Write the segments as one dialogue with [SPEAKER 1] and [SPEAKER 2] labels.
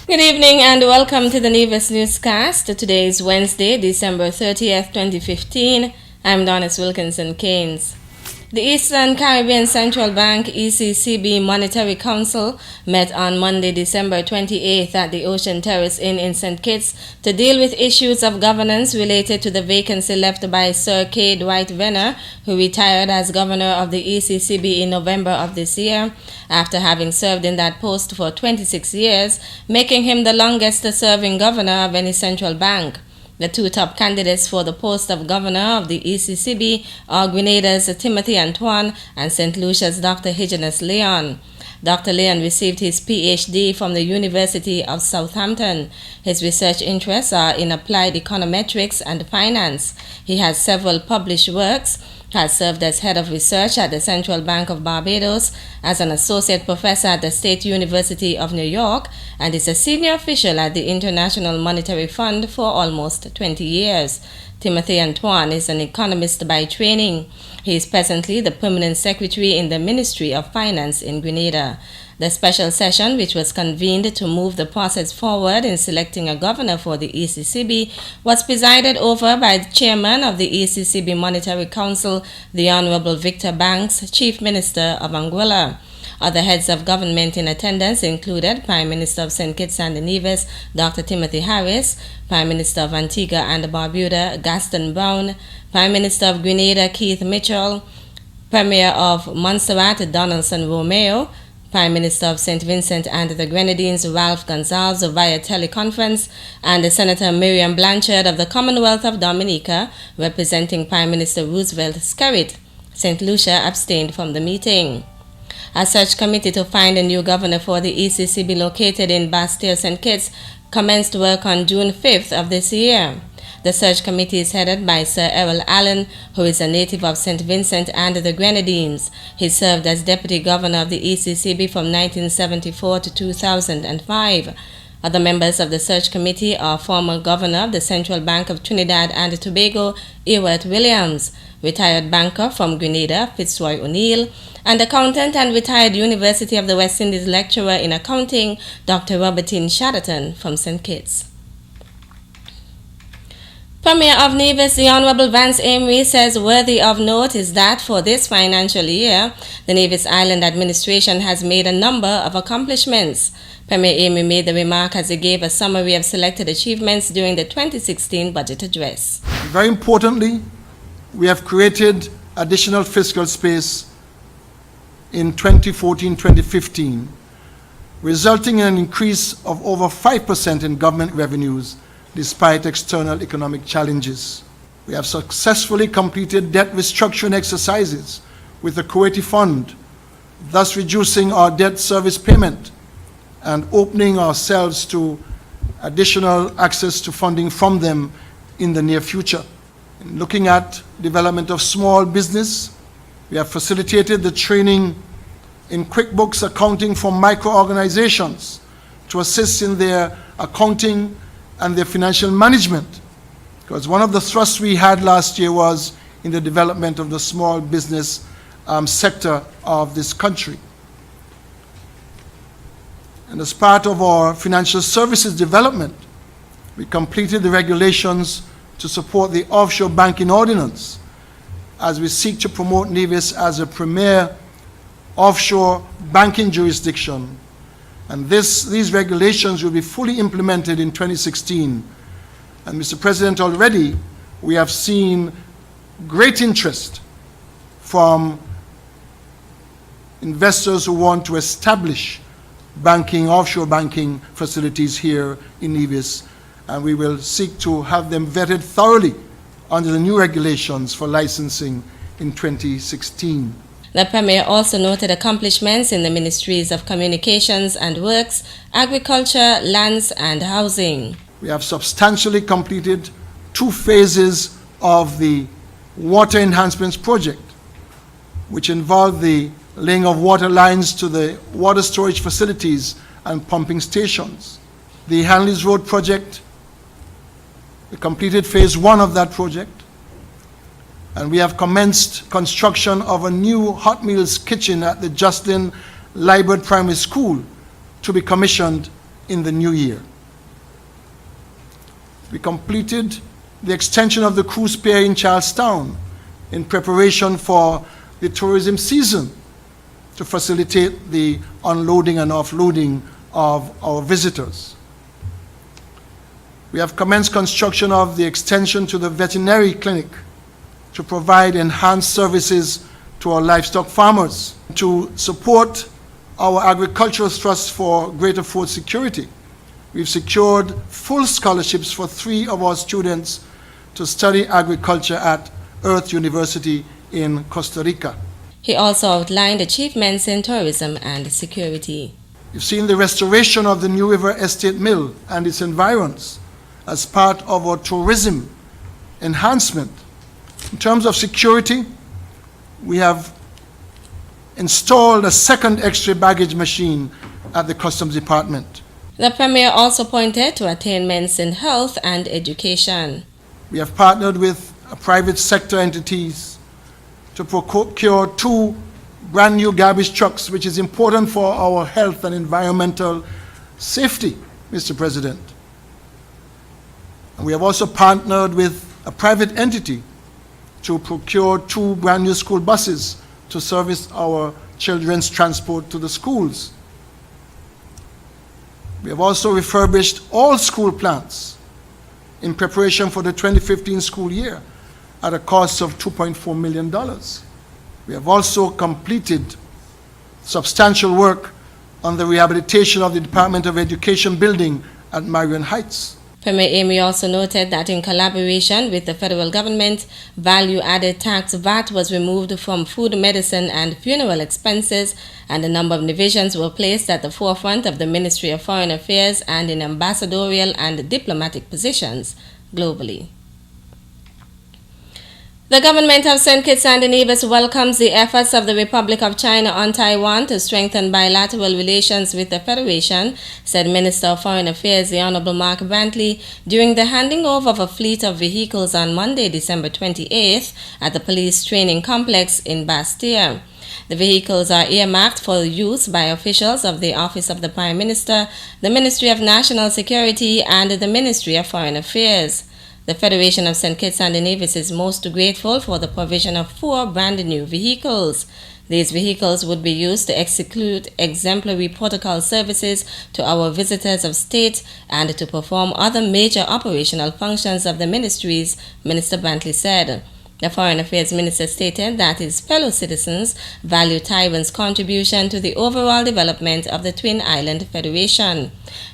[SPEAKER 1] Good evening and welcome to the Nevis Newscast. Today is Wednesday, December 30th, 2015. I'm Donis Wilkinson Keynes. The Eastern Caribbean Central Bank ECCB Monetary Council met on Monday, December 28th at the Ocean Terrace Inn in St. Kitts to deal with issues of governance related to the vacancy left by Sir K. Dwight Venner, who retired as governor of the ECCB in November of this year, after having served in that post for 26 years, making him the longest-serving governor of any central bank. The two top candidates for the post of governor of the ECCB are Grenada's Timothy Antoine and St. Lucia's Dr. Higinus Leon. Dr. Leon received his PhD from the University of Southampton. His research interests are in applied econometrics and finance. He has several published works, has served as head of research at the Central Bank of Barbados, as an associate professor at the State University of New York, and is a senior official at the International Monetary Fund for almost 20 years. Timothy Antoine is an economist by training. He is presently the permanent secretary in the Ministry of Finance in Grenada. The special session, which was convened to move the process forward in selecting a governor for the ECCB, was presided over by the chairman of the ECCB Monetary Council, the Honorable Victor Banks, Chief Minister of Anguilla. Other heads of government in attendance included Prime Minister of St. Kitts and Nevis, Dr. Timothy Harris, Prime Minister of Antigua and Barbuda, Gaston Brown, Prime Minister of Grenada, Keith Mitchell, Premier of Montserrat, Donaldson Romeo, Prime Minister of St. Vincent and the Grenadines, Ralph Gonzalez, via teleconference, and Senator Miriam Blanchard of the Commonwealth of Dominica, representing Prime Minister Roosevelt Skerrit. St. Lucia abstained from the meeting. A search committee to find a new governor for the ECCB located in Bastille, St. Kitts, commenced work on June 5th of this year. The search committee is headed by Sir Errol Allen, who is a native of St. Vincent and the Grenadines. He served as deputy governor of the ECCB from 1974 to 2005. Other members of the search committee are former governor of the Central Bank of Trinidad and Tobago, Ewart Williams, retired banker from Grenada, Fitzroy O'Neill, and accountant and retired University of the West Indies lecturer in accounting, Dr. Robertine Chatterton from St. Kitts. Premier of Nevis, the Honorable Vance Amory, says worthy of note is that for this financial year, the Nevis Island administration has made a number of accomplishments. Premier Amory made the remark as he gave a summary of selected achievements during the 2016 budget address.
[SPEAKER 2] Very importantly, we have created additional fiscal space in 2014-2015, resulting in an increase of over 5% in government revenues despite external economic challenges. We have successfully completed debt restructuring exercises with the Kuwaiti Fund, thus reducing our debt service payment and opening ourselves to additional access to funding from them in the near future. In looking at development of small business, we have facilitated the training in QuickBooks accounting for micro-organizations to assist in their accounting and their financial management. Because one of the thrusts we had last year was in the development of the small business sector of this country. And as part of our financial services development, we completed the regulations to support the offshore banking ordinance as we seek to promote Nevis as a premier offshore banking jurisdiction. And these regulations will be fully implemented in 2016. And Mr. President, already we have seen great interest from investors who want to establish offshore banking facilities here in Nevis. And we will seek to have them vetted thoroughly under the new regulations for licensing in 2016.
[SPEAKER 1] The Premier also noted accomplishments in the Ministries of Communications and Works, Agriculture, Lands and Housing.
[SPEAKER 2] We have substantially completed 2 phases of the Water Enhancements Project, which involved the laying of water lines to the water storage facilities and pumping stations. The Hanleys Road project, we completed phase 1 of that project. And we have commenced construction of a new hot meals kitchen at the Justin Liebert Primary School to be commissioned in the new year. We completed the extension of the cruise pier in Charlestown in preparation for the tourism season to facilitate the unloading and offloading of our visitors. We have commenced construction of the extension to the veterinary clinic to provide enhanced services to our livestock farmers, to support our agricultural thrust for greater food security. We've secured full scholarships for 3 of our students to study agriculture at Earth University in Costa Rica.
[SPEAKER 1] He also outlined achievements in tourism and security.
[SPEAKER 2] You've seen the restoration of the New River Estate Mill and its environs as part of our tourism enhancement. In terms of security, we have installed a second X-ray baggage machine at the Customs Department.
[SPEAKER 1] The Premier also pointed to attainments in health and education.
[SPEAKER 2] We have partnered with private sector entities to procure 2 brand new garbage trucks, which is important for our health and environmental safety, Mr. President. And we have also partnered with a private entity to procure 2 brand new school buses to service our children's transport to the schools. We have also refurbished all school plants in preparation for the 2015 school year at a cost of $2.4 million. We have also completed substantial work on the rehabilitation of the Department of Education building at Marion Heights.
[SPEAKER 1] Premier Amy also noted that in collaboration with the federal government, value-added tax VAT was removed from food, medicine, and funeral expenses, and a number of divisions were placed at the forefront of the Ministry of Foreign Affairs and in ambassadorial and diplomatic positions globally. The government of St. Kitts and Nevis welcomes the efforts of the Republic of China on Taiwan to strengthen bilateral relations with the Federation, said Minister of Foreign Affairs the Honorable Mark Brantley during the handing over of a fleet of vehicles on Monday, December 28th at the police training complex in Bastia. The vehicles are earmarked for use by officials of the Office of the Prime Minister, the Ministry of National Security, and the Ministry of Foreign Affairs. The Federation of St. Kitts and Nevis is most grateful for the provision of 4 brand new vehicles. These vehicles would be used to execute exemplary protocol services to our visitors of state and to perform other major operational functions of the ministries, Minister Brantley said. The Foreign Affairs Minister stated that his fellow citizens value Taiwan's contribution to the overall development of the Twin Island Federation.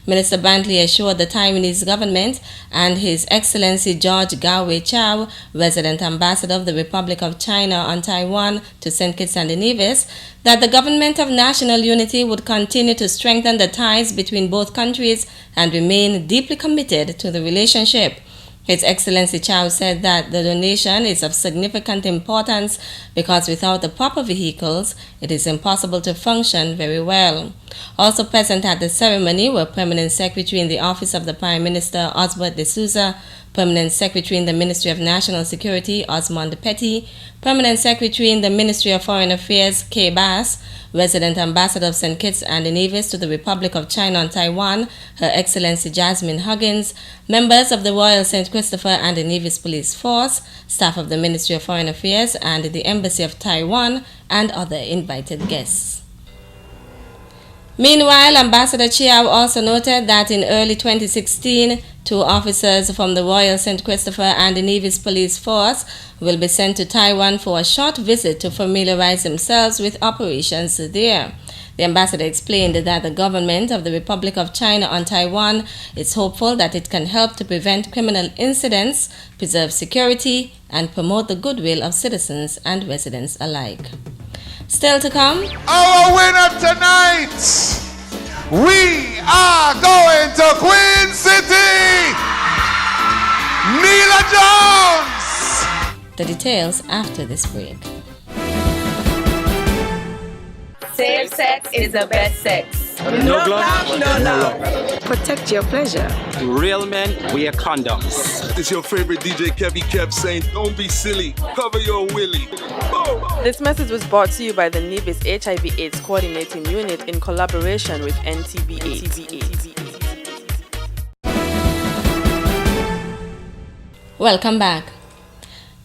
[SPEAKER 1] Minister Brantley assured the Taiwanese government and His Excellency George Gao-wei Chow, resident ambassador of the Republic of China on Taiwan to St. Kitts and Nevis, that the government of national unity would continue to strengthen the ties between both countries and remain deeply committed to the relationship. His Excellency Chow said that the donation is of significant importance because without the proper vehicles, it is impossible to function very well. Also present at the ceremony were Permanent Secretary in the Office of the Prime Minister Osbert de Souza, Permanent Secretary in the Ministry of National Security Osmond Petty, Permanent Secretary in the Ministry of Foreign Affairs Kay Bass, Resident Ambassador of St. Kitts and Nevis to the Republic of China on Taiwan, Her Excellency Jasmine Huggins, members of the Royal St. Christopher and Nevis Police Force, staff of the Ministry of Foreign Affairs and the Embassy of Taiwan, and other invited guests. Meanwhile, Ambassador Chiao also noted that in early 2016, 2 officers from the Royal St. Christopher and Nevis Police Force will be sent to Taiwan for a short visit to familiarize themselves with operations there. The ambassador explained that the government of the Republic of China on Taiwan is hopeful that it can help to prevent criminal incidents, preserve security, and promote the goodwill of citizens and residents alike. Still to come,
[SPEAKER 3] our winner tonight, we are going to Queen City, Mila Jones.
[SPEAKER 1] The details after this break.
[SPEAKER 4] Safe sex is the best sex.
[SPEAKER 5] No glove, no love.
[SPEAKER 6] Protect your pleasure.
[SPEAKER 5] Real men wear condoms.
[SPEAKER 3] It's your favorite DJ Kevy Kev saying, don't be silly, cover your willy. Boom.
[SPEAKER 6] This message was brought to you by the Nevis HIV/AIDS Coordinating Unit in collaboration with NTBA.
[SPEAKER 1] Welcome back.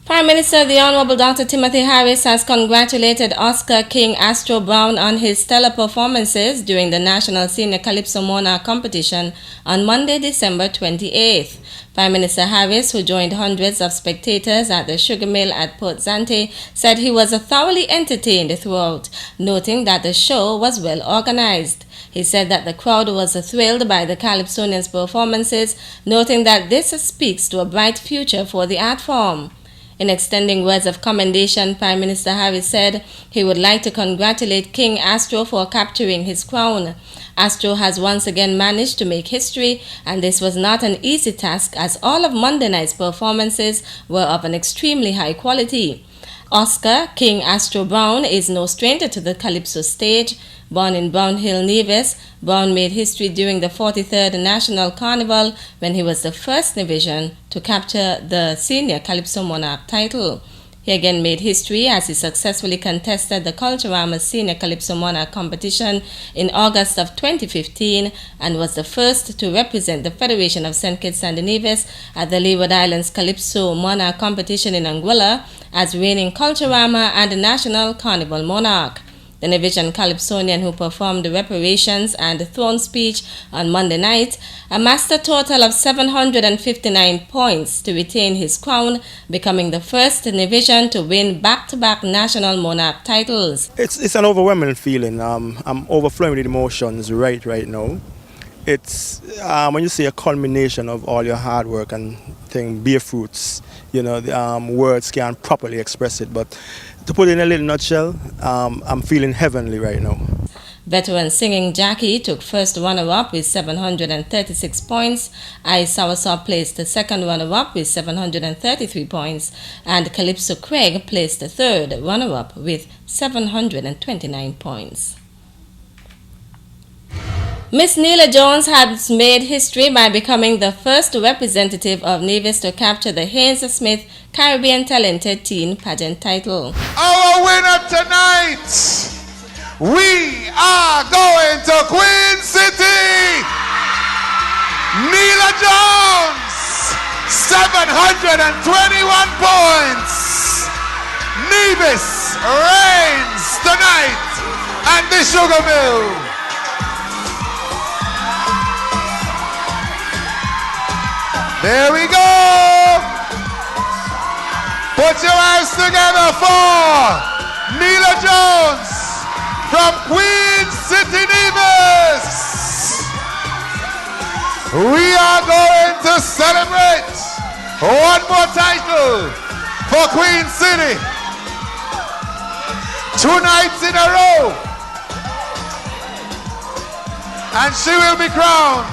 [SPEAKER 1] Prime Minister the Honorable Dr. Timothy Harris has congratulated Oscar King Astro Brown on his stellar performances during the National Senior Calypso Monarch competition on Monday, December 28th. Prime Minister Harris, who joined hundreds of spectators at the sugar mill at Port Zante, said he was thoroughly entertained throughout, noting that the show was well organized. He said that the crowd was thrilled by the Calypsonians' performances, noting that this speaks to a bright future for the art form. In extending words of commendation, Prime Minister Harris said he would like to congratulate King Astro for capturing his crown. Astro has once again managed to make history, and this was not an easy task as all of Monday night's performances were of an extremely high quality. Oscar King Astro Brown is no stranger to the Calypso stage. Born in Brown Hill, Nevis, Brown made history during the 43rd National Carnival when he was the first division to capture the Senior Calypso Monarch title. He again made history as he successfully contested the Culturama Senior Calypso Monarch competition in August of 2015 and was the first to represent the Federation of St. Kitts and Nevis at the Leeward Islands Calypso Monarch competition in Anguilla as reigning Culturama and National Carnival Monarch. The Nevision Calypsonian who performed the reparations and the throne speech on Monday night amassed a total of 759 points to retain his crown, becoming the first Nevision to win back-to-back national monarch titles.
[SPEAKER 7] It's an overwhelming feeling. I'm overflowing with emotions right now. It's when you see a culmination of all your hard work and bear fruits, the words can't properly express it, but to put it in a little nutshell, I'm feeling heavenly right now.
[SPEAKER 1] Veteran singing Jackie took first runner-up with 736 points. I Soursop placed the second runner-up with 733 points. And Calypso Craig placed the third runner-up with 729 points. Miss Neela Jones has made history by becoming the first representative of Nevis to capture the Haynes Smith Caribbean Talented Teen Pageant title.
[SPEAKER 8] Our winner tonight, we are going to Queen City. Neela Jones, 721 points. Nevis reigns tonight at the Sugar Mill. There we go. Put your hands together for Neela Jones from Queen City, Nevis. We are going to celebrate one more title for Queen City. 2 nights in a row. And she will be crowned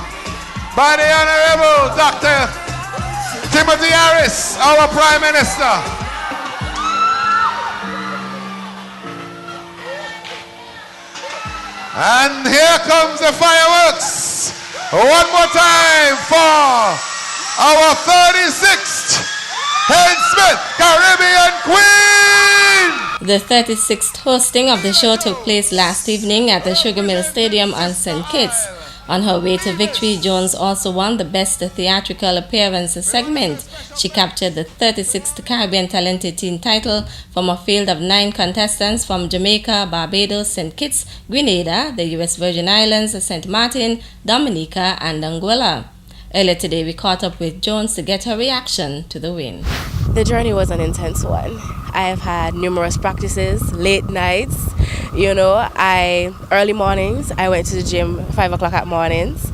[SPEAKER 8] by the Honorable Dr. Timothy Harris, our Prime Minister. And here comes the fireworks. One more time for our 36th Haynes Smith Caribbean Queen.
[SPEAKER 1] The 36th hosting of the show took place last evening at the Sugar Mill Stadium on St. Kitts. On her way to victory, Jones also won the Best Theatrical Appearance segment. She captured the 36th Caribbean Talented Teen title from a field of 9 contestants from Jamaica, Barbados, St. Kitts, Grenada, the U.S. Virgin Islands, St. Martin, Dominica, and Anguilla. Earlier today, we caught up with Jones to get her reaction to the win.
[SPEAKER 6] The journey was an intense one. I have had numerous practices, late nights. Early mornings, I went to the gym 5 o'clock at mornings.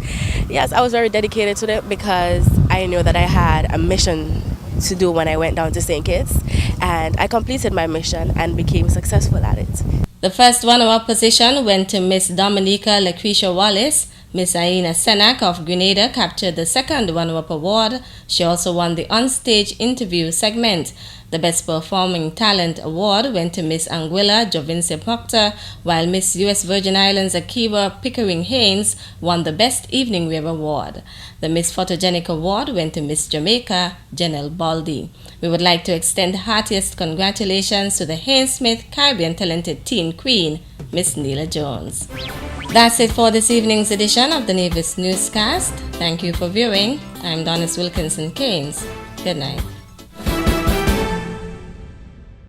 [SPEAKER 6] Yes, I was very dedicated to it because I knew that I had a mission to do when I went down to St. Kitts. And I completed my mission and became successful at it.
[SPEAKER 1] The first runner-up position went to Miss Dominica Lucretia Wallace. Miss Aina Senak of Grenada captured the second runner-up award. She also won the on-stage interview segment. The Best Performing Talent Award went to Miss Anguilla Jovincia Proctor, while Miss U.S. Virgin Islands Akiva Pickering Haynes won the Best Evening Wear Award. The Miss Photogenic Award went to Miss Jamaica Janelle Baldy. We would like to extend the heartiest congratulations to the Haynes Smith Caribbean Talented Teen Queen, Miss Neela Jones. That's it for this evening's edition of the Nevis Newscast. Thank you for viewing. I'm Donis Wilkinson Keynes. Good night.